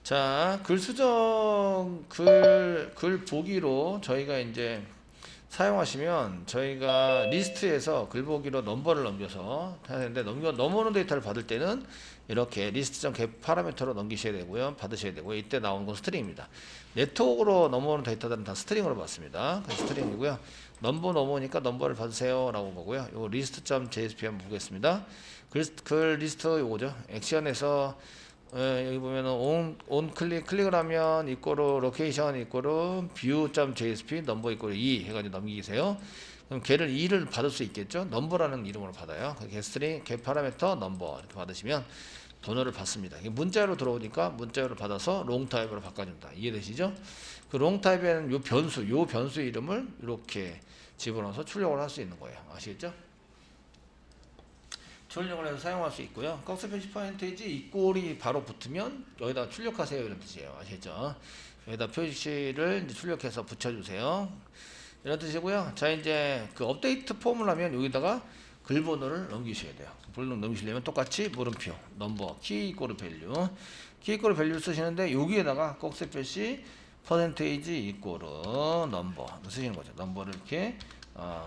자, 글 수정, 글 보기로 저희가 이제 사용하시면 저희가 리스트에서 글 보기로 넘버를 넘겨서 해야 되는데 넘어오는 데이터를 받을 때는 이렇게 리스트.get 파라미터로 넘기셔야 되고요. 받으셔야 되고요. 이때 나오는 건 스트링입니다. 네트워크로 넘어오는 데이터들은 다 스트링으로 받습니다. 스트링이고요. 넘버 넘어오니까 넘버를 받으세요 라고 보고요. 요 리스트.jsp 한번 보겠습니다. 글 리스트 요거죠. 액션에서 여기 보면은 온 클릭을 하면 이꼬르 로케이션 이꼬르 view.jsp 넘버 이꼬르 2 해가지고 넘기세요. 그럼 걔를 2를 받을 수 있겠죠. 넘버라는 이름으로 받아요. getString get 파라미터 넘버 이렇게 받으시면 번호를 받습니다. 이게 문자로 들어오니까 문자로 받아서 롱 타입으로 바꿔준다. 이해되시죠? 그 롱 타입에는 요 변수 이름을 이렇게 집어넣어서 출력을 할 수 있는 거예요. 아시겠죠? 출력을 해서 사용할 수 있고요. 꺽쇠 표시 퍼센테이지 이 꼴이 바로 붙으면 여기다 출력하세요 이런 뜻이에요. 아시겠죠? 여기다 표시를 이제 출력해서 붙여주세요. 이런 뜻이고요. 자, 이제 그 업데이트 폼을 하면 여기다가 글 번호를 넘기셔야 돼요. 번호 넘기시려면 똑같이 물음표 넘버 키 이꼬르 밸류 키 이꼬르 밸류 쓰시는데 여기에다가 꺽쇠 표시 퍼센테이지 이꼬르 넘버 쓰시는 거죠. 넘버를 이렇게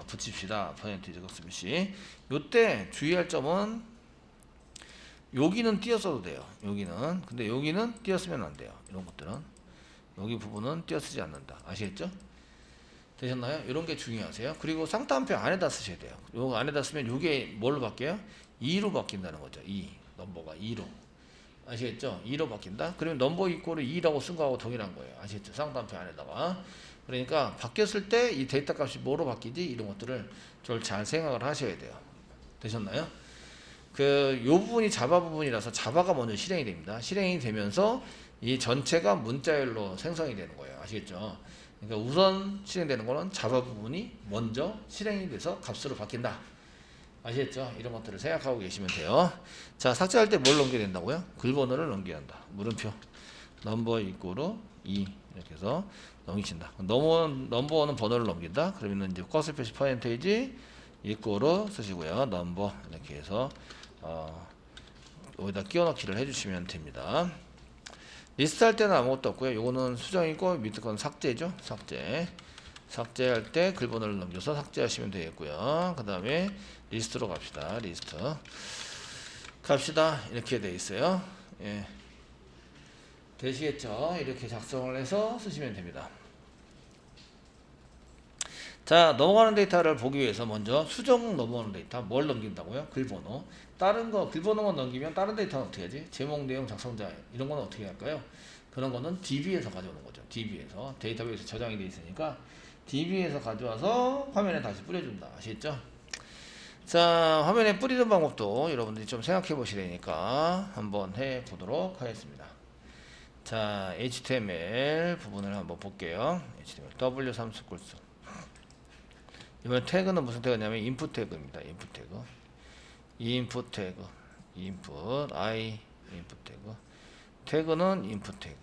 붙입시다. 퍼센테이지 꺽쇠 표시. 요때 주의할 점은 여기는 띄었어도 돼요. 여기는. 근데 여기는 띄었으면 안 돼요. 이런 것들은. 여기 부분은 띄어쓰지 않는다. 아시겠죠? 되셨나요? 이런 게 중요하세요. 그리고 쌍따옴표 안에다 쓰셔야 돼요. 요거 안에다 쓰면 요게 뭘로 바뀌어요? 2로 바뀐다는 거죠. 2. 넘버가 2로. 아시겠죠? 2로 바뀐다? 그러면 넘버 이꼬르 2라고 쓴 거하고 동일한 거예요. 아시겠죠? 쌍따옴표 안에다가. 그러니까 바뀌었을 때 이 데이터 값이 뭐로 바뀌지? 이런 것들을 좀 잘 생각을 하셔야 돼요. 되셨나요? 요 부분이 자바 부분이라서 자바가 먼저 실행이 됩니다. 실행이 되면서 이 전체가 문자열로 생성이 되는 거예요. 아시겠죠? 그러니까 우선 실행되는 거는 자바 부분이 먼저 실행이 돼서 값으로 바뀐다. 아시겠죠? 이런 것들을 생각하고 계시면 돼요. 자, 삭제할 때 뭘 넘겨야 된다고요? 글 번호를 넘겨야 한다. 물음표 넘버 이꼬르 2 이렇게 해서 넘기신다. 넘버는 번호를 넘긴다. 그러면 이제 꺽쇠 표시 퍼센테이지 이꼬르 쓰시고요. 넘버 이렇게 해서 여기다 끼워 넣기를 해주시면 됩니다. 리스트 할 때는 아무것도 없고요. 요거는 수정이고 밑에 건 삭제죠. 삭제할 때 글 번호를 넘겨서 삭제하시면 되겠고요. 그 다음에 리스트로 갑시다. 리스트 갑시다. 이렇게 돼 있어요. 예. 되시겠죠? 이렇게 작성을 해서 쓰시면 됩니다. 자, 넘어가는 데이터를 보기 위해서 먼저 수정 넘어가는 데이터 뭘 넘긴다고요? 글번호. 다른 거 글번호만 넘기면 다른 데이터는 어떻게 하지? 제목, 내용, 작성자 이런 거는 어떻게 할까요? 그런 거는 DB에서 가져오는 거죠. DB에서 데이터베이스 저장이 돼 있으니까 DB에서 가져와서 화면에 다시 뿌려준다. 아시겠죠? 자, 화면에 뿌리는 방법도 여러분들이 좀 생각해 보시려니까 한번 해 보도록 하겠습니다. 자, HTML 부분을 한번 볼게요. HTML W3 스쿨스. 이번 태그는 무슨 태그냐면 인풋 태그입니다. 인풋 태그. 인풋 태그. 인풋 I 인풋 태그. 태그는 인풋 태그.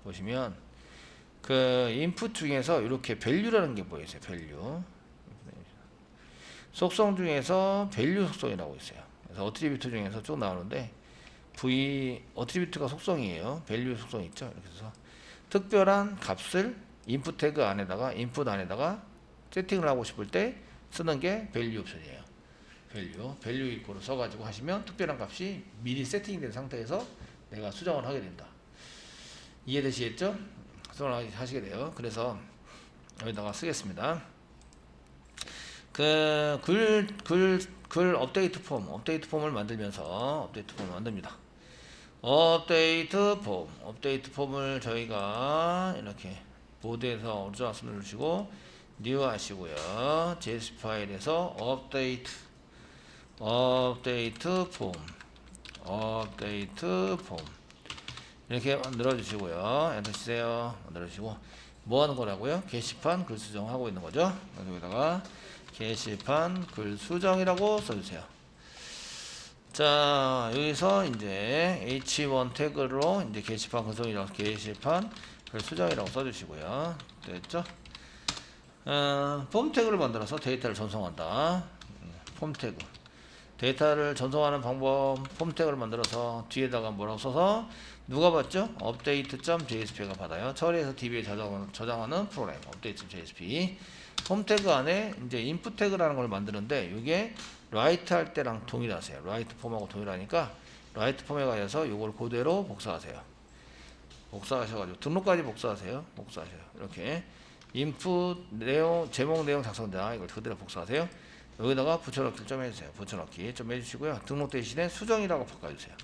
보시면 그 인풋 중에서 이렇게 밸류라는 게 보이세요. 밸류. 속성 중에서 밸류 속성이라고 있어요. 그래서 어트리뷰트 중에서 쭉 나오는데 V 어트리뷰트가 속성이에요. 밸류 속성 있죠. 이렇게 해서 특별한 값을 인풋 태그 안에다가 인풋 안에다가 세팅을 하고 싶을 때 쓰는 게 밸류 옵션이에요. 밸류 이꼬르 써가지고 하시면 특별한 값이 미리 세팅된 상태에서 내가 수정을 하게 된다. 이해되시겠죠? 수정을 하시게 돼요. 그래서 여기다가 쓰겠습니다. 그 글 업데이트 폼을 만들면서 업데이트 폼을 만듭니다. 업데이트 폼을 저희가 이렇게 보드에서 오른쪽 누르시고 뉴 하시고요. JS 파일에서 업데이트 폼 이렇게 만들어 주시고요. 엔터 치세요. 만들어 주시고 뭐 하는 거라고요? 게시판 글 수정하고 있는 거죠. 그래서 여기다가 게시판 글 수정이라고 써주세요. 자, 여기서 이제 H1 태그로 이제 게시판 글 수정이라고 게시판 글 수정이라고 써주시고요. 됐죠? 폼 태그를 만들어서 데이터를 전송한다. 폼 태그. 데이터를 전송하는 방법 폼 태그를 만들어서 뒤에다가 뭐라고 써서 누가 받죠? update.jsp가 받아요. 처리해서 DB에 저장하는 프로그램 update.jsp. 폼 태그 안에 이제 input 태그라는 걸 만드는데 이게 write 할 때랑 동일하세요. write 폼하고 동일하니까 write 폼에 가셔서 이걸 그대로 복사하세요. 복사하셔가지고 등록까지 복사하세요. 복사하셔요. 이렇게 input 내용 제목 내용 작성된다. 이걸 그대로 복사하세요. 여기다가 붙여넣기를 좀 해주세요. 붙여넣기 좀 해주시고요. 등록 대신에 수정이라고 바꿔주세요.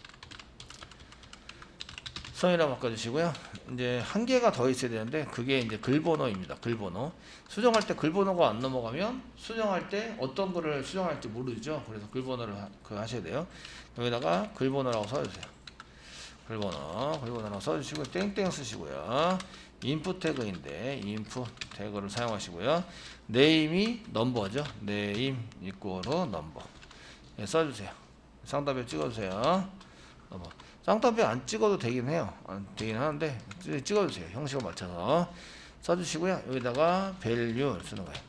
수정이라고 바꿔주시고요. 이제 한 개가 더 있어야 되는데 그게 이제 글번호입니다. 글번호. 수정할 때 글번호가 안 넘어가면 수정할 때 어떤 거를 수정할지 모르죠. 그래서 글번호를 하셔야 돼요. 여기다가 글번호라고 써주세요. 글번호라고 써주시고 땡땡 쓰시고요. 인풋 태그인데 인풋 태그를 사용하시고요. 네임이 넘버죠. 네임 이꼬로 넘버 써주세요. 쌍따옴표 찍어주세요. 넘버. 쌍따옴표 안 찍어도 되긴 해요. 되긴 하는데 찍어주세요. 형식을 맞춰서 써주시고요. 여기다가 value 쓰는 거예요.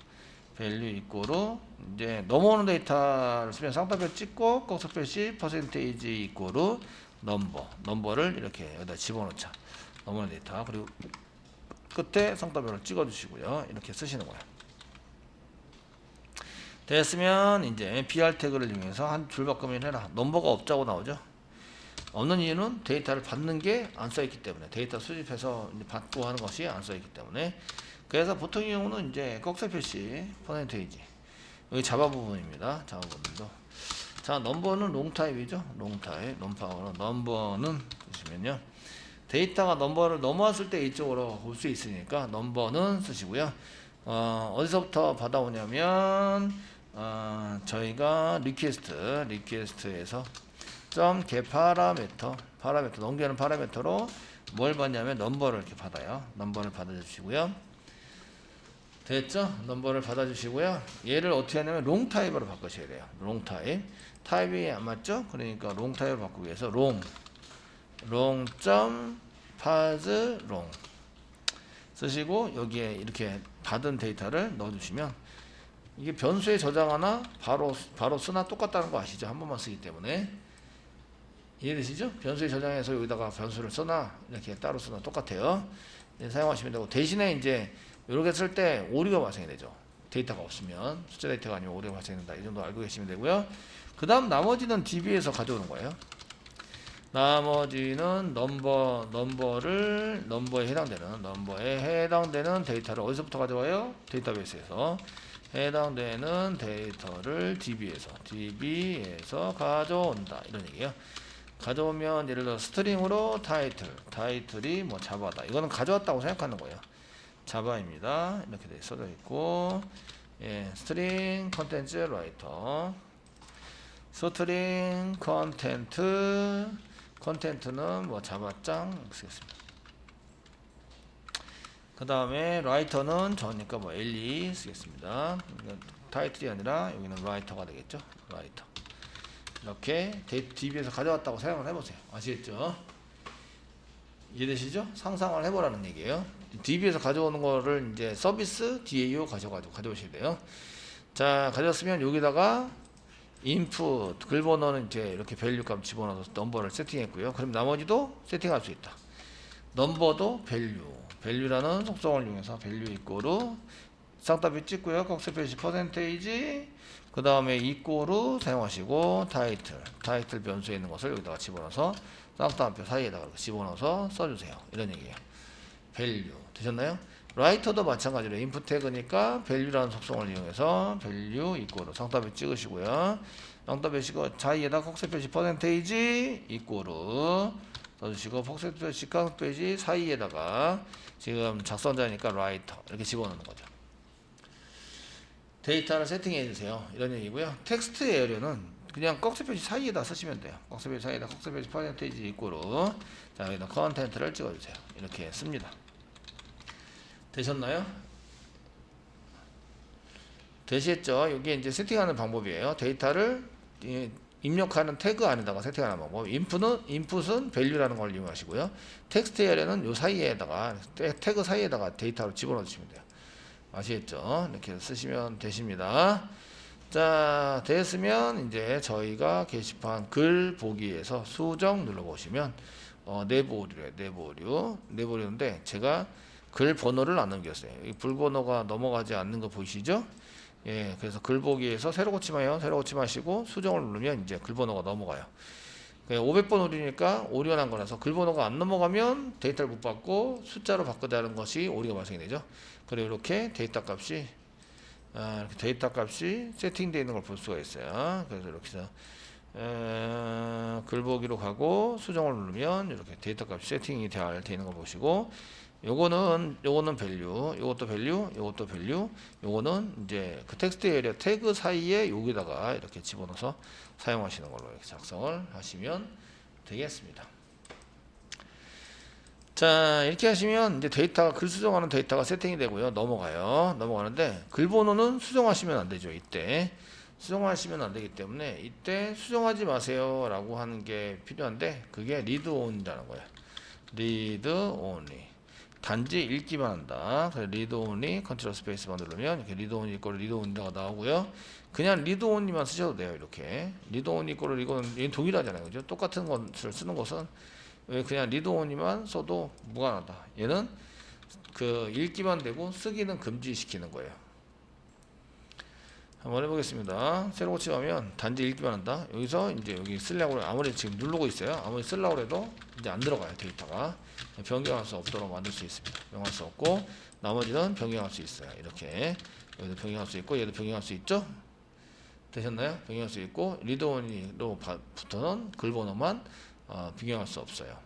value 이꼬로 이제 넘어오는 데이터를 쓰면 쌍따옴표 찍고 꺽쇠표시 퍼센테이지 이꼬로 넘버를 이렇게 여기다 집어넣자. 넘어오는 데이터 그리고 끝에 쌍따옴표를 찍어주시고요. 이렇게 쓰시는 거예요. 됐으면 이제 BR 태그를 이용해서 한 줄 바꾸면 해라. 넘버가 없자고 나오죠. 없는 이유는 데이터를 받는 게 안 써있기 때문에 데이터 수집해서 이제 받고 하는 것이 안 써있기 때문에 그래서 보통의 경우는 이제 꺽쇠 표시 퍼센테이지 여기 자바 부분입니다. 자바 부분도 자 넘버는 롱 타입이죠. 롱 타입 롱파워로 넘버는 보시면요. 데이터가 넘버를 넘어왔을 때 이쪽으로 올 수 있으니까 넘버는 쓰시고요. 어디서부터 받아오냐면 저희가 리퀘스트에서 get 파라미터 넘기는 파라미터로 뭘 받냐면 넘버를 이렇게 받아요. 넘버를 받아주시고요. 됐죠? 넘버를 받아주시고요. 얘를 어떻게 하냐면 롱 타입으로 바꾸셔야 돼요. 롱 타입이 안 맞죠? 그러니까 롱 타입으로 바꾸기 위해서 롱.pass 롱 쓰시고 여기에 이렇게 받은 데이터를 넣어주시면 이게 변수에 저장하나 바로 쓰나 똑같다는 거 아시죠? 한 번만 쓰기 때문에 이해되시죠? 변수에 저장해서 여기다가 변수를 쓰나 이렇게 따로 쓰나 똑같아요. 네, 사용하시면 되고 대신에 이제 이렇게 쓸 때 오류가 발생이 되죠. 데이터가 없으면 숫자 데이터가 아니면 오류가 발생된다. 이 정도 알고 계시면 되고요. 그 다음 나머지는 DB에서 가져오는 거예요. 나머지는 넘버에 해당되는 데이터를 어디서부터 가져와요? 데이터베이스에서 해당되는 데이터를 DB에서 가져온다 이런 얘기예요. 가져오면 예를 들어 스트링으로 타이틀이 뭐 자바다. 이거는 가져왔다고 생각하는 거예요. 자바입니다. 이렇게 써져 있고 예, 스트링 컨텐츠 라이터 스트링 컨텐트는 뭐 자바짱 쓰겠습니다. 그 다음에 라이터는 저니까 뭐 LE 쓰겠습니다. 타이틀이 아니라 여기는 라이터가 되겠죠. 라이터 이렇게 DB에서 가져왔다고 생각을 해보세요. 아시겠죠? 이해되시죠? 상상을 해보라는 얘기예요. DB에서 가져오는 거를 이제 서비스 DAO 가져오셔야 돼요. 자, 가져왔으면 여기다가 input 글번호는 이제 이렇게 밸류 값 집어넣어서 넘버를 세팅했고요. 그럼 나머지도 세팅할 수 있다. 넘버도 밸류라는 속성을 이용해서 밸류 이꼬로 쌍따옴표 찍고요. 꺽쇠 표시 퍼센테이지 그 다음에 이꼬로 사용하시고 타이틀 변수에 있는 것을 여기다가 집어넣어서 쌍따옴표 사이에다가 이렇게 집어넣어서 써주세요. 이런 얘기예요. 밸류 되셨나요? 라이터도 마찬가지로 인풋 태그니까 밸류라는 속성을 이용해서 밸류 이꼬로 쌍따옴표 찍으시고요. 쌍따옴표 찍고 사이에다 꺽쇠 표시 퍼센테이지 이꼬로 써주시고 꺽쇠 표시 사이에다가 지금 작성자니까 라이터 이렇게 집어넣는 거죠. 데이터를 세팅해 주세요. 이런 얘기고요. 텍스트 에어리어는 그냥 꺽쇠 표시 사이에다 쓰시면 돼요. 꺽쇠 표시 사이에다 꺽쇠 표시 퍼센테이지 이꼬로 자 여기다 컨텐트를 찍어주세요. 이렇게 씁니다. 되셨나요? 되셨죠? 이게 이제 세팅하는 방법이에요. 데이터를 입력하는 태그 안에다가 세팅하는 방법. 인풋은 value라는 걸 이용하시고요. 텍스트 에어리어는 요 사이에다가 태그 사이에다가 데이터를 집어넣어 주시면 돼요. 아시겠죠? 이렇게 쓰시면 되십니다. 자, 됐으면 이제 저희가 게시판 글 보기에서 수정 눌러보시면 내부 오류래요. 내부 오류인데 제가 글 번호를 안 넘겼어요. 이 불번호가 넘어가지 않는 거 보이시죠? 예, 그래서 글 보기에서 새로 고치 마요. 새로 고치 마시고 수정을 누르면 이제 글 번호가 넘어가요. 500번 오류니까 오류가 난 거라서 글 번호가 안 넘어가면 데이터를 못 받고 숫자로 바꾸자는 것이 오류가 발생이 되죠. 그리고 이렇게 데이터 값이 이렇게 데이터 값이 세팅되어 있는 걸 볼 수가 있어요. 그래서 이렇게 해서 글 보기로 가고 수정을 누르면 이렇게 데이터 값이 세팅이 되어 있는 걸 보시고, 요거는 밸류, 요것도 밸류, 요것도 밸류, 요거는 이제 그 텍스트 에리어 태그 사이에 여기다가 이렇게 집어넣어서 사용하시는 걸로 이렇게 작성을 하시면 되겠습니다. 자, 이렇게 하시면 이제 데이터가 글 수정하는 데이터가 세팅이 되고요. 넘어가는데 글 번호는 수정하시면 안 되죠. 이때 수정하시면 안 되기 때문에 이때 수정하지 마세요 라고 하는 게 필요한데, 그게 read only라는 거예요. read only, 단지 읽기만 한다. 그래서 read only 컨트롤 스페이스만 누르면 이렇게 read only 이꼴 read only가 나오고요. 그냥 read only만 쓰셔도 돼요. 이렇게 read only 이꼴 이건 동일하잖아요, 그죠? 똑같은 것을 쓰는 것은 그냥 read only만 써도 무관하다. 얘는 그 읽기만 되고 쓰기는 금지시키는 거예요. 한번 해보겠습니다. 새로 고침하면 단지 읽기만 한다. 여기서 이제 여기 쓰려고 아무리 지금 누르고 있어요. 아무리 쓰려고 해도 이제 안 들어가요. 데이터가 변경할 수 없도록 만들 수 있습니다. 변경할 수 없고 나머지는 변경할 수 있어요. 이렇게 여기도 변경할 수 있고 얘도 변경할 수 있죠. 되셨나요? 변경할 수 있고 read only로 부터는 글 번호만 변경할 수 없어요.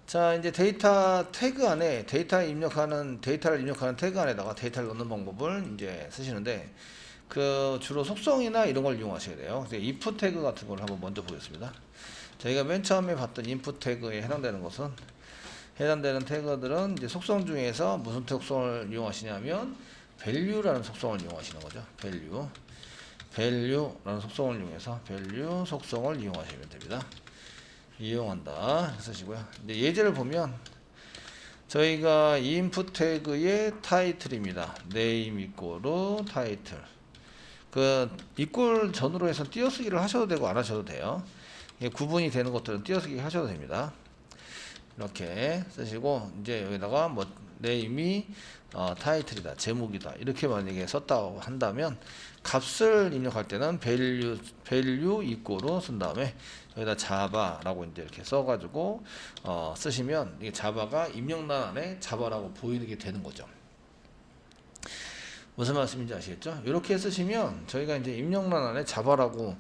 자, 이제 데이터 태그 안에 데이터를 입력하는 태그 안에다가 데이터를 넣는 방법을 이제 쓰시는데, 그 주로 속성이나 이런 걸 이용하셔야 돼요. 그래서 if 태그 같은 걸 한번 먼저 보겠습니다. 저희가 맨 처음에 봤던 input 태그에 해당되는 태그들은 이제 속성 중에서 무슨 속성을 이용하시냐면 value라는 속성을 이용하시는 거죠. value라는 속성을 이용해서 value 속성을 이용하시면 됩니다. 이용한다 쓰시고요. 이제 예제를 보면 저희가 input 태그의 타이틀입니다. name 이꼬르 타이틀. 그 이꼴 전후로 해서 띄어쓰기를 하셔도 되고 안 하셔도 돼요. 구분이 되는 것들은 띄어쓰기 하셔도 됩니다. 이렇게 쓰시고 이제 여기다가 뭐 name이 타이틀이다, 제목이다 이렇게 만약에 썼다고 한다면 값을 입력할 때는 value 이꼬르 쓴 다음에 여기다 자바라고 이제 이렇게 써가지고 쓰시면 이게 자바가 입력란 안에 자바라고 보이게 되는 거죠. 무슨 말씀인지 아시겠죠? 이렇게 쓰시면 저희가 이제 입력란 안에 자바라고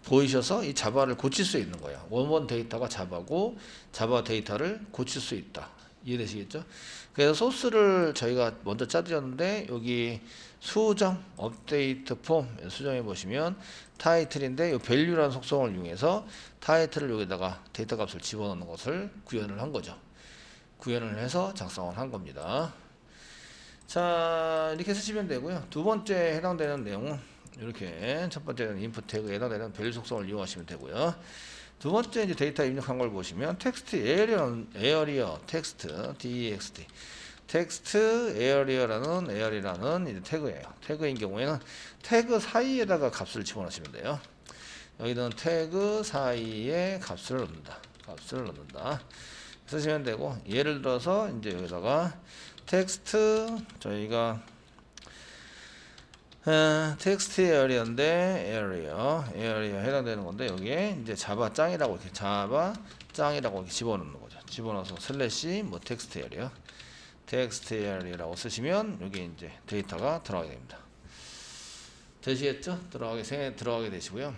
보이셔서 이 자바를 고칠 수 있는 거예요. 원본 데이터가 자바고 자바 데이터를 고칠 수 있다. 이해되시겠죠? 그래서 소스를 저희가 먼저 짜드렸는데 여기 수정 업데이트 폼 수정해 보시면 타이틀인데 이 value라는 속성을 이용해서 타이틀을 여기다가 데이터 값을 집어넣는 것을 구현을 한 거죠. 구현을 해서 작성을 한 겁니다. 자, 이렇게 쓰시면 되고요. 두 번째 해당되는 내용은 이렇게 첫 번째는 input 태그에 해당되는 value 속성을 이용하시면 되고요. 두 번째 이제 데이터 입력한 걸 보시면 텍스트 에어리어 텍스트 text 텍스트 에어리어라는 이제 태그예요. 태그인 경우에는 태그 사이에다가 값을 집어넣으시면 돼요. 여기는 태그 사이에 값을 넣는다. 쓰시면 되고, 예를 들어서 이제 여기다가 텍스트 저희가 텍스트 에어리어인데 에어리어 해당되는 건데 여기에 이제 자바 짱이라고 이렇게 집어넣는 거죠. 집어넣어서 슬래시 뭐 텍스트 에어리어라고 쓰시면 여기 이제 데이터가 들어가게 됩니다. 되시겠죠? 들어가게 되시고요.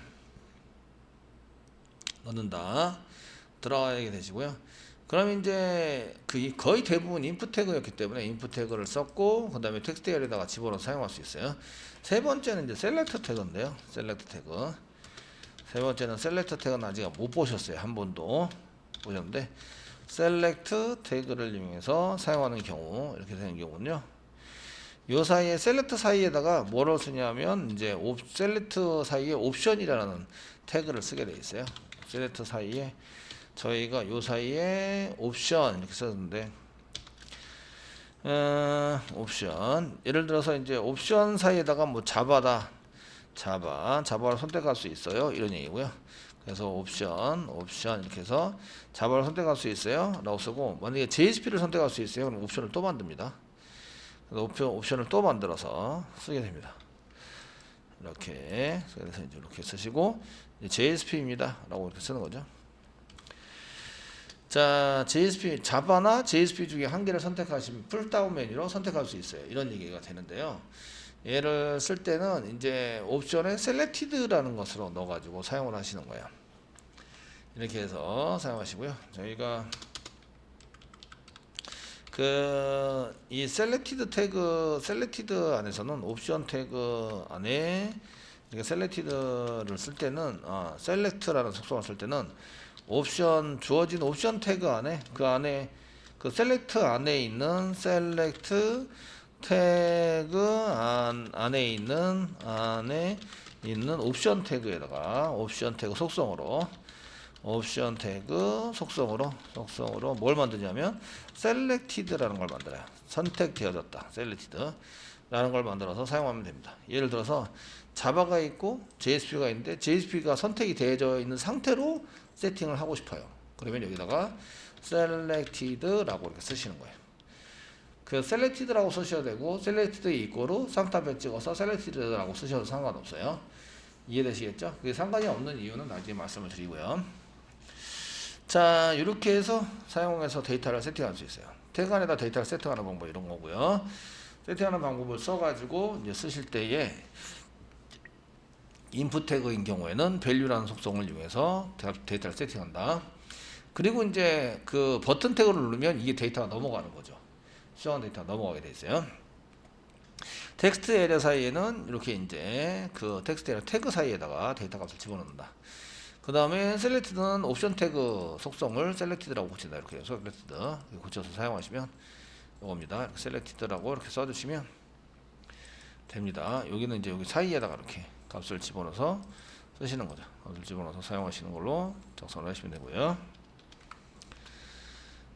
넣는다. 들어가게 되시고요. 그럼 이제 거의 대부분 인풋 태그였기 때문에 인풋 태그를 썼고 그 다음에 텍스트 에어리어에다가 집어넣어서 사용할 수 있어요. 세 번째는 이제 셀렉트 태그인데요. 셀렉트 태그. 세 번째는 셀렉트 태그는 아직 못 보셨어요. 한 번도 보셨는데 셀렉트 태그를 이용해서 사용하는 경우 이렇게 되는 경우는요. 요 사이에 셀렉트 사이에다가 뭐를 쓰냐면 이제 셀렉트 사이에 옵션이라는 태그를 쓰게 돼 있어요. 셀렉트 사이에 저희가 요 사이에 옵션 이렇게 썼는데 옵션. 예를 들어서 이제 옵션 사이에다가 뭐 자바를 선택할 수 있어요. 이런 얘기고요. 그래서 옵션 이렇게 해서 자바를 선택할 수 있어요. 라고 쓰고, 만약에 JSP를 선택할 수 있어요. 그럼 옵션을 또 만듭니다. 그래서 옵션을 또 만들어서 쓰게 됩니다. 이렇게. 그래서 이제 이렇게 쓰시고, JSP입니다. 라고 이렇게 쓰는 거죠. 자, JSP, 자바나 JSP 중에 한 개를 선택하시면 풀다운 메뉴로 선택할 수 있어요. 이런 얘기가 되는데요. 얘를 쓸 때는 이제 옵션에 selected라는 것으로 넣어가지고 사용을 하시는 거예요. 이렇게 해서 사용하시고요. 저희가 이 selected 태그, selected 안에서는 옵션 태그 안에 이렇게 selected를 쓸 때는 select라는 속성을 쓸 때는 옵션 주어진 옵션 태그 안에 그 select 안에 있는 select 태그 안에 있는 옵션 태그에다가 옵션 태그 속성으로 뭘 만드냐면 selected라는 걸 만들어요. 선택되어졌다. selected라는 걸 만들어서 사용하면 됩니다. 예를 들어서 자바가 있고 JSP가 있는데 JSP가 선택이 되어져 있는 상태로 세팅을 하고 싶어요. 그러면 여기다가 selected라고 이렇게 쓰시는 거예요. 그 selected라고 쓰셔도 되고 selected 이꼬로 쌍따옴표 찍어서 selected라고 쓰셔도 상관없어요. 이해되시겠죠? 그게 상관이 없는 이유는 나중에 말씀을 드리고요. 자, 이렇게 해서 사용해서 데이터를 세팅할 수 있어요. 태그 안에다 데이터를 세팅하는 방법 이런 거고요. 세팅하는 방법을 써가지고 이제 쓰실 때에 인풋 태그인 경우에는 value라는 속성을 이용해서 데이터를 세팅한다. 그리고 이제 그 버튼 태그를 누르면 이게 데이터가 넘어가는 거죠. 수정한 데이터가 넘어가게 돼 있어요. 텍스트 에리어 사이에는 이렇게 이제 그 텍스트 에리어 태그 사이에다가 데이터 값을 집어넣는다. 그 다음에 selected는 옵션 태그 속성을 selected라고 고친다. 이렇게 해서 selected 고쳐서 사용하시면 이겁니다. selected라고 이렇게 써주시면 됩니다. 여기는 이제 여기 사이에다가 이렇게 값을 집어넣어서 쓰시는 거죠. 값을 집어넣어서 사용하시는 걸로 작성을 하시면 되고요.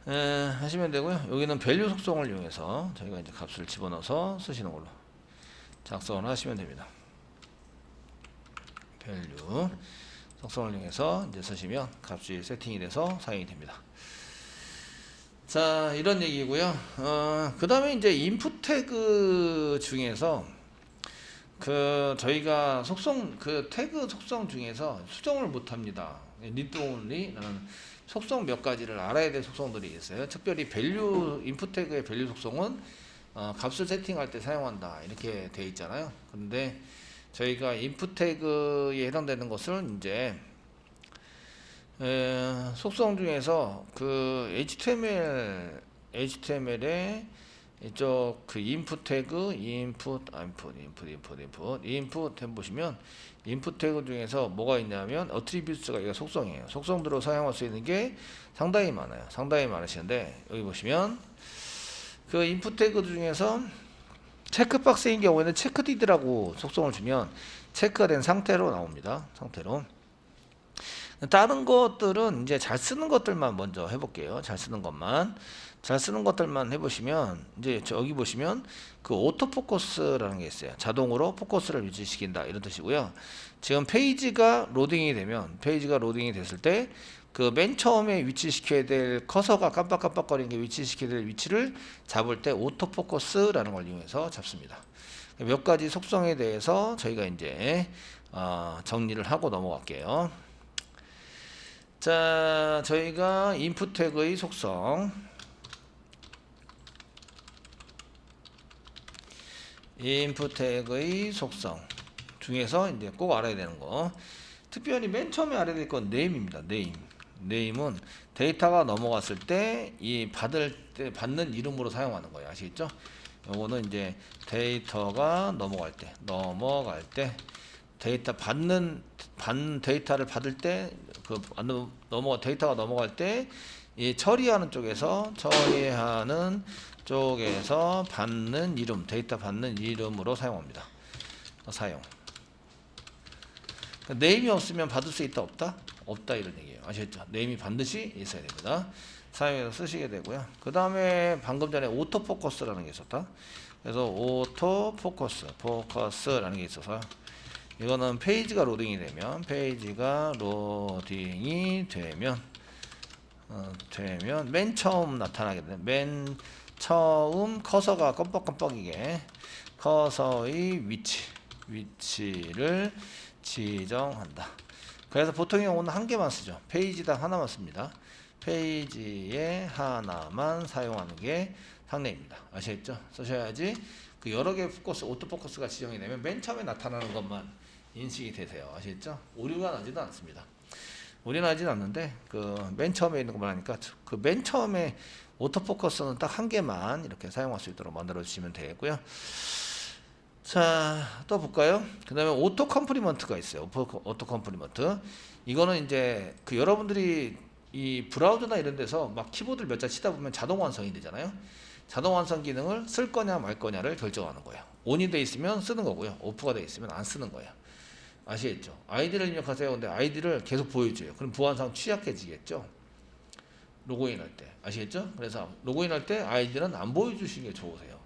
하시면 되고요. 여기는 value 속성을 이용해서 저희가 이제 값을 집어넣어서 쓰시는 걸로 작성을 하시면 됩니다. value 속성을 이용해서 이제 쓰시면 값이 세팅이 돼서 사용이 됩니다. 자, 이런 얘기고요. 그 다음에 이제 인풋 태그 중에서 저희가 태그 속성 중에서 수정을 못 합니다. read only라는 속성 몇 가지를 알아야 될 속성들이 있어요. 특별히 인풋 태그의 value 속성은 값을 세팅할 때 사용한다. 이렇게 되어 있잖아요. 그런데 저희가 인풋 태그에 해당되는 것을 이제 속성 중에서 그 HTML에 이쪽 그 인풋 태그 인풋 해보시면 인풋 태그 중에서 뭐가 있냐면 어트리뷰트가 이거 속성이에요. 속성들로 사용할 수 있는 게 상당히 많아요. 상당히 많으시는데 여기 보시면 그 인풋 태그 중에서 체크박스인 경우에는 체크디드라고 속성을 주면 체크가 된 상태로 나옵니다. 상태로. 다른 것들은 이제 잘 쓰는 것들만 먼저 해볼게요. 잘 쓰는 것들만 해보시면 이제 여기 보시면 그 오토포커스라는 게 있어요. 자동으로 포커스를 유지시킨다 이런 뜻이고요. 지금 페이지가 로딩이 됐을 때 그 맨 처음에 위치시켜야 될 커서가 깜빡깜빡거리는 게 위치시켜야 될 위치를 잡을 때 오토포커스라는 걸 이용해서 잡습니다. 몇 가지 속성에 대해서 저희가 이제 정리를 하고 넘어갈게요. 자, 저희가 인풋 태그의 속성 중에서 이제 꼭 알아야 되는 거, 특별히 맨 처음에 알아야 될 건 name입니다. name은 데이터가 넘어갔을 때 이 받는 이름으로 사용하는 거예요. 아시겠죠? 요거는 이제 데이터가 넘어갈 때 데이터를 받을 때 데이터가 넘어갈 때 이 처리하는 쪽에서 받는 이름, 데이터 받는 이름으로 사용합니다. 사용. 네임이 없으면 받을 수 있다 없다? 없다 이런 얘기예요. 아시겠죠? 네임이 반드시 있어야 됩니다. 사용해서 쓰시게 되고요. 그 다음에 방금 전에 오토포커스라는 게 있었다. 그래서 포커스라는 게 있어서 이거는 페이지가 로딩이 되면 맨 처음 나타나게 되는 맨 처음 커서가 껌뻑껌뻑이게 커서의 위치를 지정한다. 그래서 보통 경우는 한 개만 쓰죠. 페이지당 하나만 씁니다. 페이지에 하나만 사용하는 게 상례입니다. 아시겠죠? 쓰셔야지 그 여러 개 포커스, 오토포커스가 지정이 되면 맨 처음에 나타나는 것만 인식이 되세요. 아시겠죠? 오류가 나지도 않습니다. 오류는 나지는 않는데 그 맨 처음에 있는 것만 하니까 그 맨 처음에 오토포커스는 딱 한 개만 이렇게 사용할 수 있도록 만들어 주시면 되겠고요. 자, 또 볼까요? 그 다음에 오토 컴플리먼트가 있어요. 오토 컴플리먼트. 이거는 이제 그 여러분들이 이 브라우저나 이런 데서 막 키보드를 몇 자 치다 보면 자동 완성이 되잖아요. 자동 완성 기능을 쓸 거냐 말 거냐를 결정하는 거예요. 온이 돼 있으면 쓰는 거고요. 오프가 돼 있으면 안 쓰는 거예요. 아시겠죠? 아이디를 입력하세요. 근데 아이디를 계속 보여줘요. 그럼 보안상 취약해지겠죠? 로그인 할 때. 아시겠죠? 그래서 로그인 할 때 아이디는 안 보여주시는 게 좋으세요.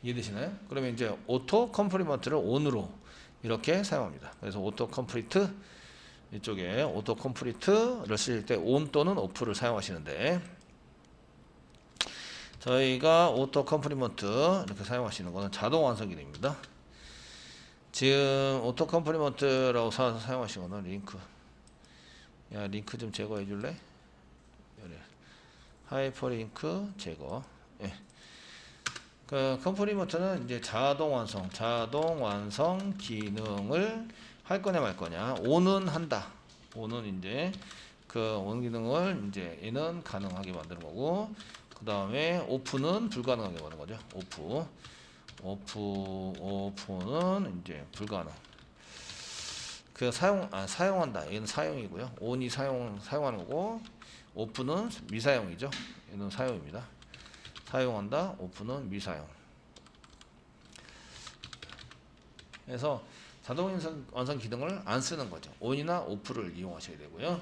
이해되시나요? 그러면 이제 오토 컴플리먼트를 온으로 이렇게 사용합니다. 그래서 오토 컴플리트 이쪽에 오토 컴플리트를 쓰실 때 온 또는 오프를 사용하시는데 저희가 오토 컴플리먼트 이렇게 사용하시는 것은 자동 완성 기능입니다. 지금 오토 컴플리먼트라고 사용하시는 것은 링크 좀 제거해 줄래? 하이퍼링크 제거. 예. 그 컴플리먼트는 이제 자동 완성 기능을 할 거냐 말 거냐. 온은 한다. 온은 이제 그 온 기능을 이제 얘는 가능하게 만드는 거고, 그 다음에 오프는 불가능하게 만드는 거죠. 오프는 이제 불가능. 그 사용한다. 얘는 사용이고요. 온이 사용하는 거고, 오프는 미사용이죠. 얘는 사용입니다. 사용한다. 오프는 미사용. 그래서 자동 완성 기능을 안 쓰는 거죠. 온이나 오프를 이용하셔야 되고요.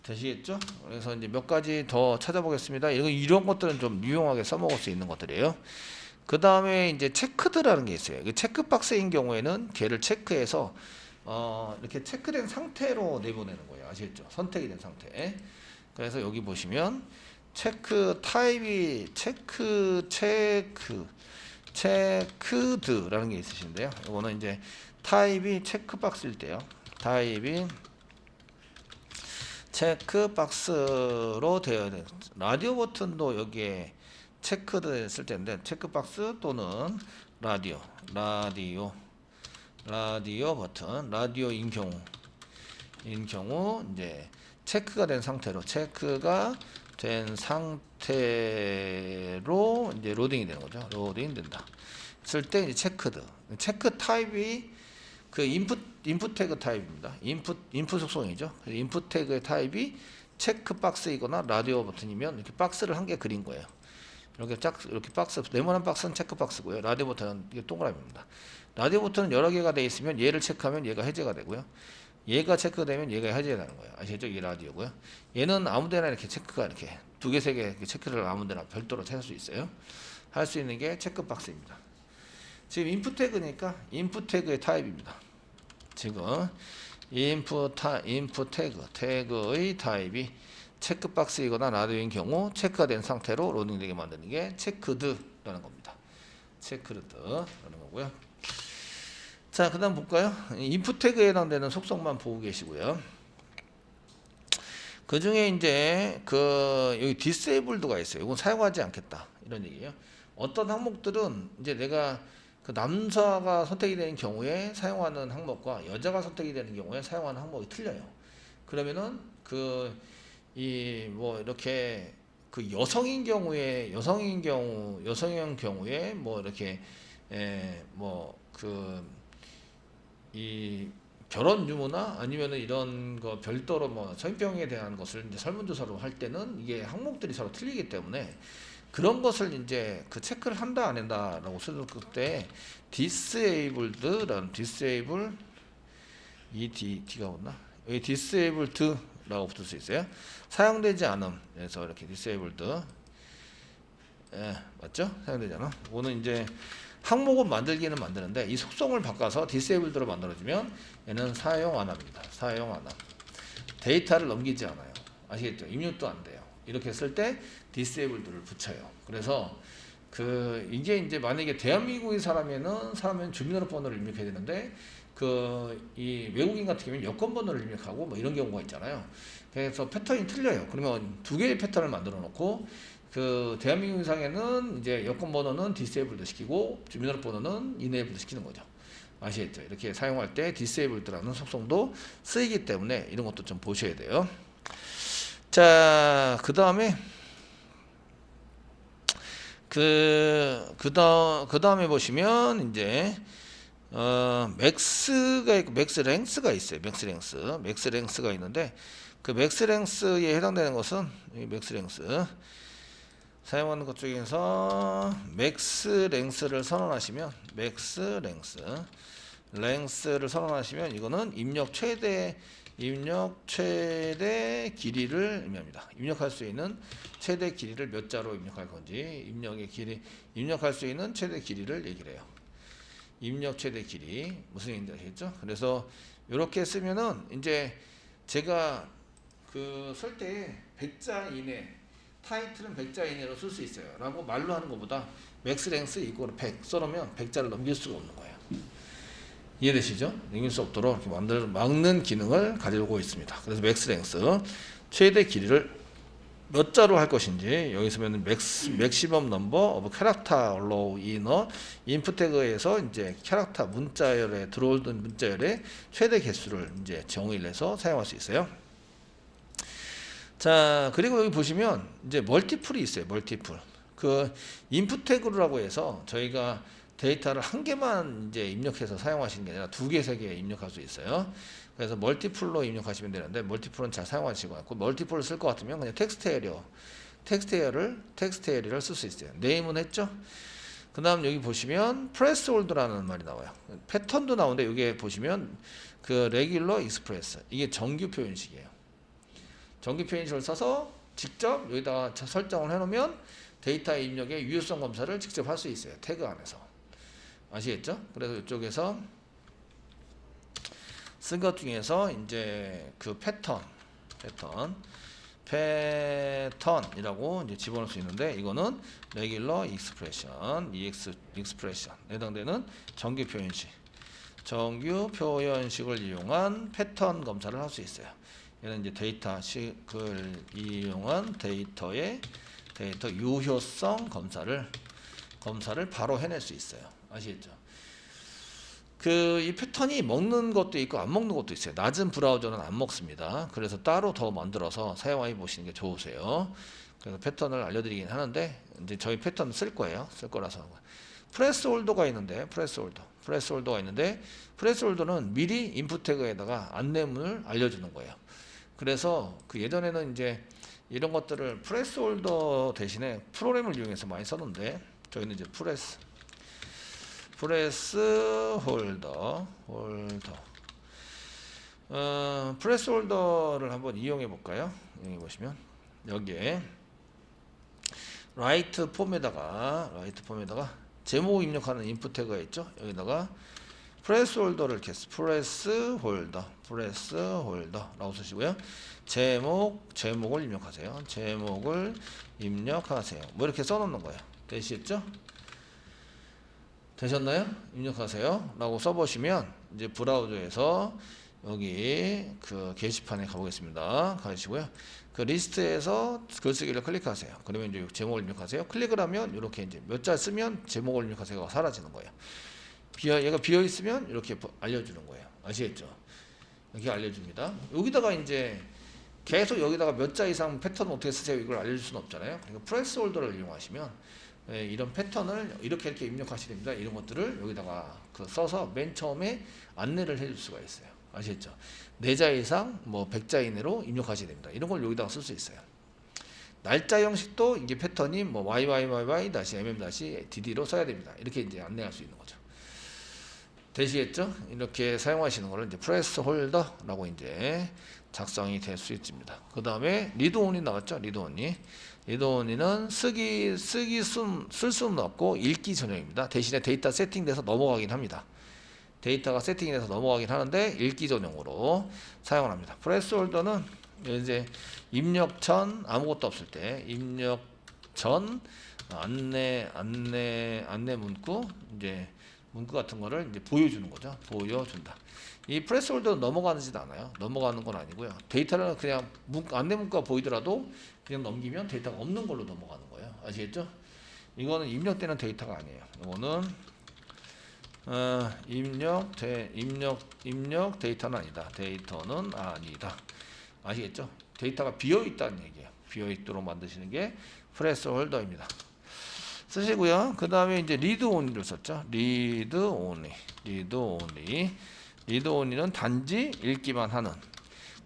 되시겠죠? 그래서 이제 몇 가지 더 찾아보겠습니다. 이런 것들은 좀 유용하게 써먹을 수 있는 것들이에요. 그 다음에 이제 체크드라는 게 있어요. 그 체크박스인 경우에는 걔를 체크해서 이렇게 체크된 상태로 내보내는 거예요. 아시겠죠? 선택이 된 상태. 그래서 여기 보시면 체크 타입이 체크드라는 게 있으신데요. 이거는 이제 타입이 체크박스일 때요. 타입이 체크박스로 되어야 돼요. 라디오 버튼도 여기에 체크드 했을 텐데 체크박스 또는 라디오 버튼, 라디오인 경우 이제 체크가 된 상태로 이제 로딩이 되는 거죠. 로딩 된다. 쓸 때 이제 체크 타입이 그 인풋 태그 타입입니다. 인풋 속성이죠. 인풋 태그의 타입이 체크 박스이거나 라디오 버튼이면 이렇게 박스를 한 개 그린 거예요. 이렇게 박스, 네모난 박스는 체크 박스고요. 라디오 버튼은 이게 동그라미입니다. 라디오 버튼은 여러 개가 돼 있으면 얘를 체크하면 얘가 해제가 되고요. 얘가 체크되면 얘가 해제가 되는 거예요. 아시겠죠? 이게 라디오고요. 얘는 아무데나 이렇게 체크가 이렇게 두 개, 세 개 체크를 아무데나 별도로 할 수 있어요. 할 수 있는 게 체크 박스입니다. 지금 인풋 태그니까 인풋 태그의 타입입니다. 지금 인풋 태그의 타입이 체크박스이거나 라디오인 경우 체크가 된 상태로 로딩되게 만드는 게 체크드라는 겁니다. 체크드라는 거고요. 자, 그 다음 볼까요? 인풋 태그에 해당되는 속성만 보고 계시고요. 그 중에 이제 여기 디세이블드가 있어요. 이건 사용하지 않겠다. 이런 얘기예요. 어떤 항목들은 이제 내가 그 남자가 선택이 되는 경우에 사용하는 항목과 여자가 선택이 되는 경우에 사용하는 항목이 틀려요. 그러면은 이렇게 그 여성인 경우에 뭐 이렇게 이 결혼 유무나 아니면은 이런 거 별도로 뭐 성병에 대한 것을 이제 설문조사로 할 때는 이게 항목들이 서로 틀리기 때문에 그런 것을 이제 그 체크를 한다 안 한다라고 쓸 때 disabled라는 disable D가 없나? 여기 disabled라고 붙을 수 있어요. 사용되지 않음. 그래서 이렇게 disabled예, 맞죠? 사용되지 않음. 이거는 이제 항목은 만들기는 만드는데 이 속성을 바꿔서 disabled로 만들어주면 얘는 사용 안 합니다. 사용 안 함. 데이터를 넘기지 않아요. 아시겠죠? 입력도 안 돼요. 이렇게 쓸 때 disabled를 붙여요. 그래서 이게 이제 만약에 대한민국의 사람은 주민등록번호를 입력해야 되는데 이 외국인 같은 경우는 여권번호를 입력하고 뭐 이런 경우가 있잖아요. 그래서 패턴이 틀려요. 그러면 두 개의 패턴을 만들어 놓고 대한민국 상에는 이제 여권번호는 디세이블드 시키고 주민등록번호는 이네이블드 시키는 거죠. 아시겠죠? 이렇게 사용할 때 disabled라는 속성도 쓰이기 때문에 이런 것도 좀 보셔야 돼요. 자, 그 다음에 그 다음에 보시면 이제 맥스가 있고 맥스랭스가 있어요. 맥스랭스가 있는데 그 맥스랭스에 해당되는 것은 이 맥스랭스 사용하는 것 중에서 맥스랭스를 선언하시면 랭스를 선언하시면 이거는 입력 최대 길이를 의미합니다. 입력할 수 있는 최대 길이를 몇 자로 입력할 건지 입력할 수 있는 최대 길이를 얘기를 해요. 입력 최대 길이 무슨 얘기인지 아시겠죠? 그래서 이렇게 쓰면은 이제 제가 쓸 때 100자 이내 타이틀은 100자 이내로 쓸 수 있어요. 라고 말로 하는 것보다 맥스랭스 이꼴 100 써놓으면 100자를 넘길 수가 없는 거예요. 이해되시죠? 넘길 수 없도록 이렇게 막는 기능을 가지고 있습니다. 그래서 맥스랭스 최대 길이를 몇 자로 할 것인지 여기서 보면 맥시멈 넘버 오브 캐릭터 알로우 이너 인풋 태그에서 이제 캐릭터 문자열에 들어오던 문자열의 최대 개수를 이제 정의를 해서 사용할 수 있어요. 자, 그리고 여기 보시면 이제 멀티플이 있어요. 멀티플. 인풋 태그라고 해서 저희가 데이터를 한 개만 이제 입력해서 사용하시는 게 아니라 두 개, 세 개 입력할 수 있어요. 그래서 멀티플로 입력하시면 되는데 멀티플은 잘 사용하시고 않고 멀티플을 쓸 것 같으면 그냥 텍스트 에리어를 쓸 수 있어요. 네임은 했죠. 그 다음 여기 보시면 프레스 홀드라는 말이 나와요. 패턴도 나오는데 여기 보시면 레귤러 익스프레스 이게 정규 표현식이에요. 정규 표현식을 써서 직접 여기다가 설정을 해놓으면 데이터 입력의 유효성 검사를 직접 할 수 있어요. 태그 안에서. 아시겠죠? 그래서 이쪽에서 쓴 것 중에서 이제 패턴이라고 이제 집어넣을 수 있는데 이거는 레귤러 익스프레션, 익스프레션 해당되는 정규 표현식을 이용한 패턴 검사를 할 수 있어요. 얘는 이제 데이터식을 이용한 데이터 유효성 검사를 바로 해낼 수 있어요. 아시겠죠? 이 패턴이 먹는 것도 있고 안 먹는 것도 있어요. 낮은 브라우저는 안 먹습니다. 그래서 따로 더 만들어서 사용해 보시는 게 좋으세요. 그래서 패턴을 알려드리긴 하는데 이제 저희 패턴 쓸 거라서 프레스 홀더가 있는데 프레스 홀더는 미리 인풋 태그에다가 안내문을 알려주는 거예요. 그래서 예전에는 이제 이런 것들을 프레스 홀더 대신에 프로그램을 이용해서 많이 썼는데 저희는 이제 프레스 홀더를 한번 이용해 볼까요? 여기 보시면 여기에 라이트 폼에다가 제목 입력하는 인풋 태그가 있죠. 여기다가 프레스 홀더를 이렇게 프레스 홀더라고 쓰시고요. 제목을 입력하세요. 뭐 이렇게 써놓는 거예요. 되셨나요? 입력하세요. 라고 써보시면 이제 브라우저에서 여기 게시판에 가보겠습니다. 가시고요. 리스트에서 글쓰기를 클릭하세요. 그러면 이제 제목을 입력하세요. 클릭을 하면 이렇게 이제 몇 자 쓰면 제목을 입력하세요가 사라지는 거예요. 얘가 비어 있으면 이렇게 알려주는 거예요. 아시겠죠? 이렇게 알려줍니다. 여기다가 이제 계속 여기다가 몇 자 이상 패턴 어떻게 쓰세요? 이걸 알려줄 수는 없잖아요. 그러니까 프레스 홀더를 이용하시면 이런 패턴을 이렇게 입력하셔야 됩니다. 이런 것들을 여기다가 써서 맨 처음에 안내를 해줄 수가 있어요. 아시겠죠? 4자 이상 100자 이내로 입력하셔야 됩니다. 이런 걸 여기다가 쓸 수 있어요. 날짜 형식도 이게 패턴이 YYYY-MM-DD로 써야 됩니다. 이렇게 이제 안내할 수 있는 거죠. 되시겠죠? 이렇게 사용하시는 거를 이제 프레스 홀더라고 이제 작성이 될 수 있습니다. 그 다음에 리드 온이 나왔죠? 리드 온이. 리드 온이는 쓸 수는 없고 읽기 전용입니다. 대신에 데이터 세팅돼서 넘어가긴 합니다. 데이터가 세팅이 돼서 넘어가긴 하는데 읽기 전용으로 사용을 합니다. 프레스 홀더는 이제 입력 전 아무것도 없을 때 입력 전 안내 문구 이제 문구 같은 거를 이제 보여주는 거죠. 보여준다. 이 프레스 홀더는 넘어가지도 않아요. 넘어가는 건 아니고요. 데이터를 그냥 안내 문구가 보이더라도 그냥 넘기면 데이터가 없는 걸로 넘어가는 거예요. 아시겠죠? 이거는 입력되는 데이터가 아니에요. 이거는 입력 데이터는 아니다. 데이터는 아니다. 아시겠죠? 데이터가 비어 있다는 얘기예요. 비어 있도록 만드시는 게 프레스 홀더입니다. 쓰시고요. 그 다음에 이제 리드 온리를 썼죠. 리드 온리는 단지 읽기만 하는.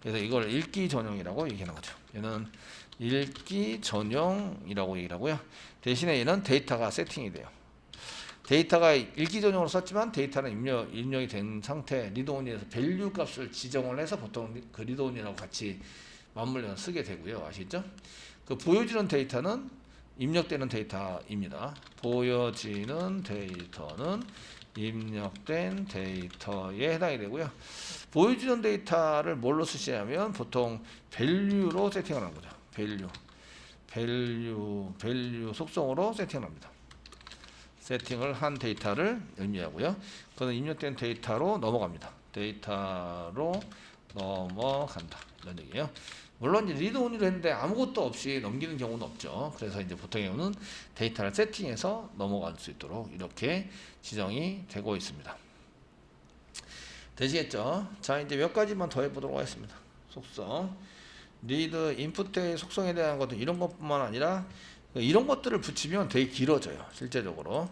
그래서 이걸 읽기 전용이라고 얘기하는 거죠. 얘는 읽기 전용이라고 얘기를 하고요. 대신에 얘는 데이터가 세팅이 돼요. 데이터가 읽기 전용으로 썼지만 데이터는 입력이 된 상태 리드 온리에서 밸류 값을 지정을 해서 보통 그 리드 온리라고 같이 맞물려서 쓰게 되고요. 아시죠? 그 보여지는 데이터는 입력되는 데이터입니다. 보여지는 데이터는 입력된 데이터에 해당이 되고요. 보여지는 데이터를 뭘로 쓰시냐면 보통 밸류로 세팅을 하는 거죠. 밸류 속성으로 세팅을 합니다. 세팅을 한 데이터를 의미하고요. 그건 입력된 데이터로 넘어갑니다. 데이터로 넘어간다. 이런 얘기예요. 물론 이제 리드 온리를 했는데 아무것도 없이 넘기는 경우는 없죠. 그래서 이제 보통의 경우는 데이터를 세팅해서 넘어갈 수 있도록 이렇게 지정이 되고 있습니다. 되시겠죠? 자, 이제 몇 가지만 더 해보도록 하겠습니다. 속성. 리드 인풋의 속성에 대한 것도 이런 것뿐만 아니라 이런 것들을 붙이면 되게 길어져요. 실제적으로.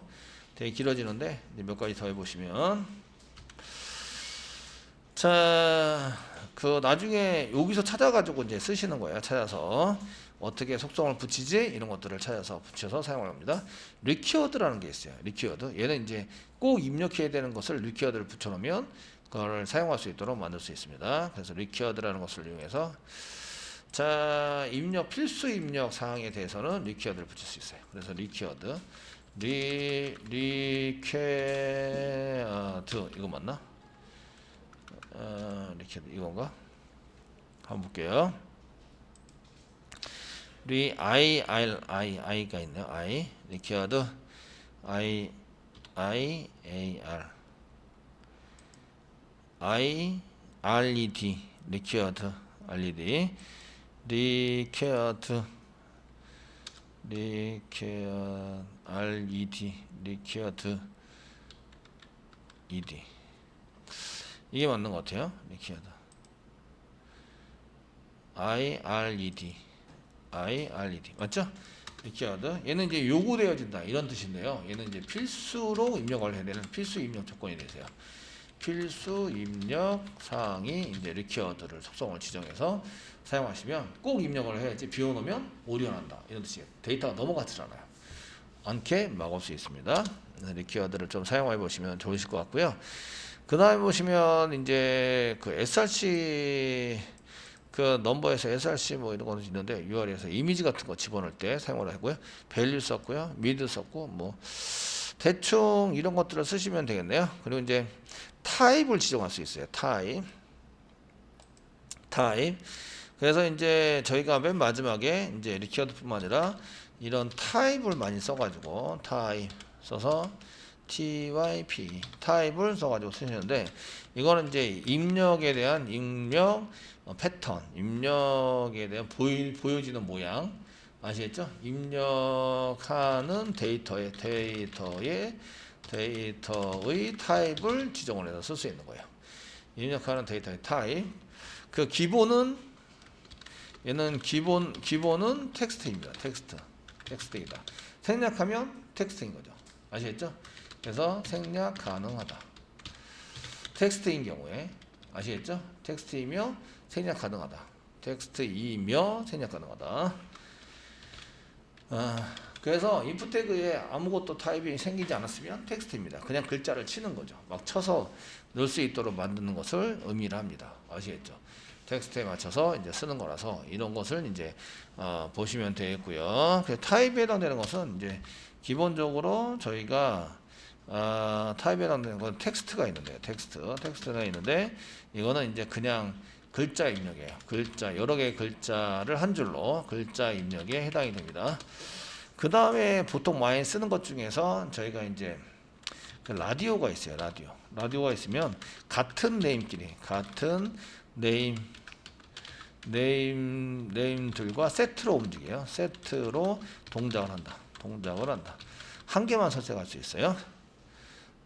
되게 길어지는데 이제 몇 가지 더 해보시면 자, 그 나중에 여기서 찾아가지고 이제 쓰시는 거예요. 찾아서 어떻게 속성을 붙이지 이런 것들을 찾아서 붙여서 사용을 합니다. 리퀴어드라는 게 있어요. 리퀴어드. 얘는 이제 꼭 입력해야 되는 것을 리퀴어드를 붙여놓으면 그걸 사용할 수 있도록 만들 수 있습니다. 그래서 리퀴어드라는 것을 이용해서 자, 필수 입력 사항에 대해서는 리퀴어드를 붙일 수 있어요. 그래서 리퀴어드 리퀘어드 이거 맞나? 리퀴어드 이건가? 한번 볼게요. i가 있네요. 리퀴어드 red 리퀴어드 리퀴어드 이게 맞는 것 같아요. 리퀴어드 IRED 맞죠? 리퀴어드 얘는 이제 요구되어진다 이런 뜻인데요. 얘는 이제 필수로 입력을 해야 되는 필수 입력 조건이 되세요. 필수 입력 사항이 이제 리퀴어드를 속성을 지정해서 사용하시면 꼭 입력을 해야지 비워놓으면 오류난다 이런 뜻이에요. 데이터가 넘어가지 않게 막을 수 있습니다. 리퀴어드를 좀 사용해 보시면 좋으실 것 같고요. 그 다음에 보시면 이제 그 src 그 넘버에서 src 뭐 이런 거는 있는데 URL에서 이미지 같은 거 집어넣을 때 사용을 하고요. 밸류 썼고요. 미드 썼고 뭐 대충 이런 것들을 쓰시면 되겠네요. 그리고 이제 타입을 지정할 수 있어요. 타입. 그래서 이제 저희가 맨 마지막에 이제 리퀴어드뿐만 아니라 이런 타입을 많이 써가지고 타입 써서 typ 타입을 써가지고 쓰시는데 이거는 이제 입력에 대한 입력 패턴, 입력에 대한 보여지는 모양 아시겠죠? 입력하는 데이터의 타입을 지정을 해서 쓸 수 있는 거예요. 입력하는 데이터의 타입. 그 기본은 얘는 기본은 텍스트입니다. 텍스트이다. 생략하면 텍스트인 거죠. 아시겠죠? 그래서 생략 가능하다. 텍스트인 경우에 아시겠죠? 텍스트이며 생략 가능하다. 텍스트이며 생략 가능하다. 그래서 인풋 태그에 아무것도 타입이 생기지 않았으면 텍스트입니다. 그냥 글자를 치는 거죠. 막 쳐서 넣을 수 있도록 만드는 것을 의미를 합니다. 아시겠죠? 텍스트에 맞춰서 이제 쓰는 거라서 이런 것을 이제 보시면 되겠고요. 그 타입에 해당되는 것은 이제 기본적으로 저희가 타입에 해당되는 건 텍스트가 있는데요. 텍스트가 있는데 이거는 이제 그냥 글자 입력이에요. 글자 여러 개의 글자를 한 줄로 글자 입력에 해당이 됩니다. 그 다음에 보통 많이 쓰는 것 중에서 저희가 이제 그 라디오가 있어요. 라디오가 있으면 같은 네임끼리 같은 네임들과 세트로 움직여요. 세트로 동작을 한다. 한 개만 선택할 수 있어요.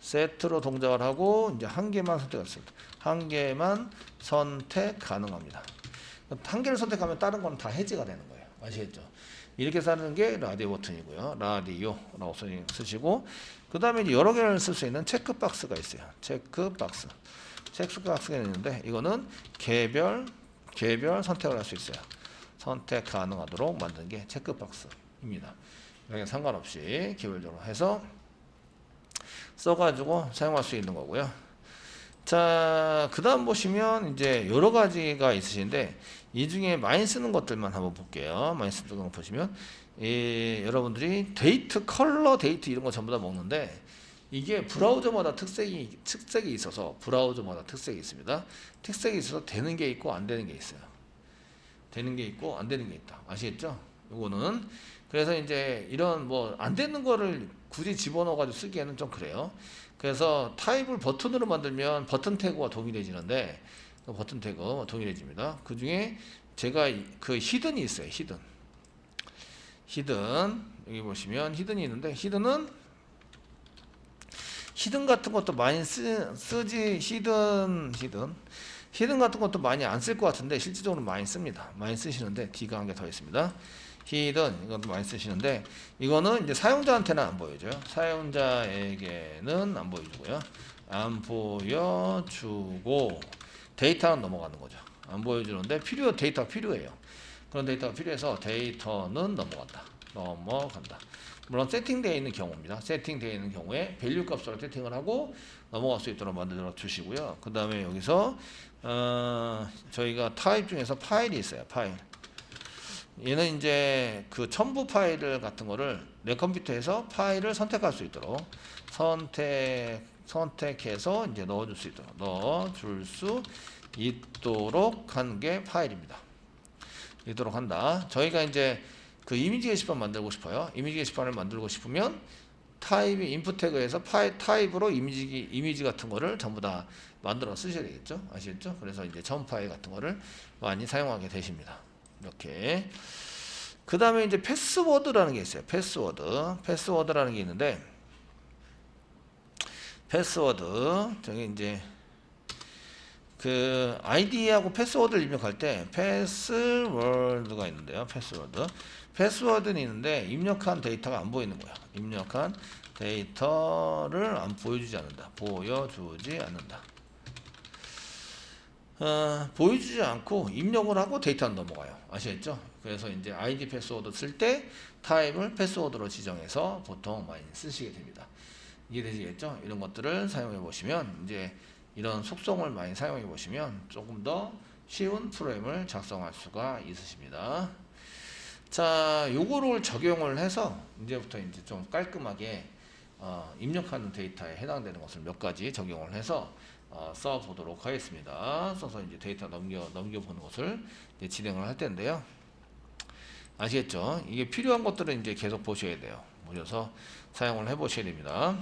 세트로 동작을 하고 이제 한 개만 선택할 수 있다. 한 개만 선택 가능합니다. 한 개를 선택하면 다른 건 다 해제가 되는 거예요. 아시겠죠? 이렇게 쓰는 게 라디오 버튼이고요. 라디오라고 쓰시고 그 다음에 여러 개를 쓸 수 있는 체크박스가 있어요. 체크박스가 있는데 이거는 개별 선택을 할 수 있어요. 선택 가능하도록 만든 게 체크박스입니다. 여기 상관없이 개별적으로 해서 써가지고 사용할 수 있는 거고요. 자, 그 다음 보시면 이제 여러 가지가 있으신데 이 중에 많이 쓰는 것들만 한번 볼게요. 많이 쓰는 거 보시면 여러분들이 컬러 데이트 이런 거 전부 다 먹는데 이게 브라우저마다 특색이 있어서 있습니다. 특색이 있어서 되는 게 있고 안 되는 게 있어요. 되는 게 있고 안 되는 게 있다. 아시겠죠? 요거는 그래서 이제 이런 뭐 안 되는 거를 굳이 집어넣어 가지고 쓰기에는 좀 그래요. 그래서 타입을 버튼으로 만들면 버튼 태그가 동일해지는데 버튼 태그 동일해집니다. 그 중에 제가 그 히든이 있어요. 히든 여기 보시면 히든이 있는데 히든 같은 것도 많이 쓰지 히든 같은 것도 많이 안 쓸 것 같은데 실질적으로 많이 씁니다. 많이 쓰시는데 D가 한 개 더 있습니다. 히든 이것도 많이 쓰시는데 이거는 이제 사용자한테는 안 보여줘요. 사용자에게는 안 보여주고요. 안 보여주고 데이터는 넘어가는 거죠. 안 보여주는데 데이터가 필요해요. 그런 데이터가 필요해서 데이터는 넘어간다. 물론 세팅되어 있는 경우입니다. 세팅되어 있는 경우에 밸류 값으로 세팅을 하고 넘어갈 수 있도록 만들어 주시고요. 그 다음에 여기서 저희가 타입 중에서 파일이 있어요. 얘는 이제 그 첨부 파일 같은 거를 내 컴퓨터에서 파일을 선택할 수 있도록 선택해서 이제 넣어줄 수 있도록 한 게 파일입니다. 있도록 한다. 저희가 이제 그 이미지 게시판 만들고 싶어요. 이미지 게시판을 만들고 싶으면 타입이 인풋 태그에서 타입으로 이미지 같은 거를 전부 다 만들어 쓰셔야 되겠죠. 아시겠죠? 그래서 이제 첨부 파일 같은 거를 많이 사용하게 되십니다. 이렇게. 그 다음에 이제 패스워드라는 게 있어요. 패스워드라는 게 있는데, 저기 이제, 그, 아이디하고 패스워드를 입력할 때, 패스워드가 있는데요. 패스워드는 있는데, 입력한 데이터가 안 보이는 거야. 입력한 데이터를 보여주지 않는다. 보여주지 않고 입력을 하고 데이터는 넘어가요. 아시겠죠? 그래서 이제 아이디 패스워드 쓸 때 타입을 패스워드로 지정해서 보통 많이 쓰시게 됩니다. 이해되시겠죠? 이런 것들을 사용해 보시면 이제 이런 속성을 많이 사용해 보시면 조금 더 쉬운 프로그램을 작성할 수가 있으십니다. 자, 요거를 적용을 해서 이제부터 이제 좀 깔끔하게 입력하는 데이터에 해당되는 것을 몇 가지 적용을 해서 써보도록 하겠습니다. 써서 이제 데이터 넘겨보는 것을 이제 진행을 할 텐데요. 아시겠죠? 이게 필요한 것들은 이제 계속 보셔야 돼요. 보셔서 사용을 해 보셔야 됩니다.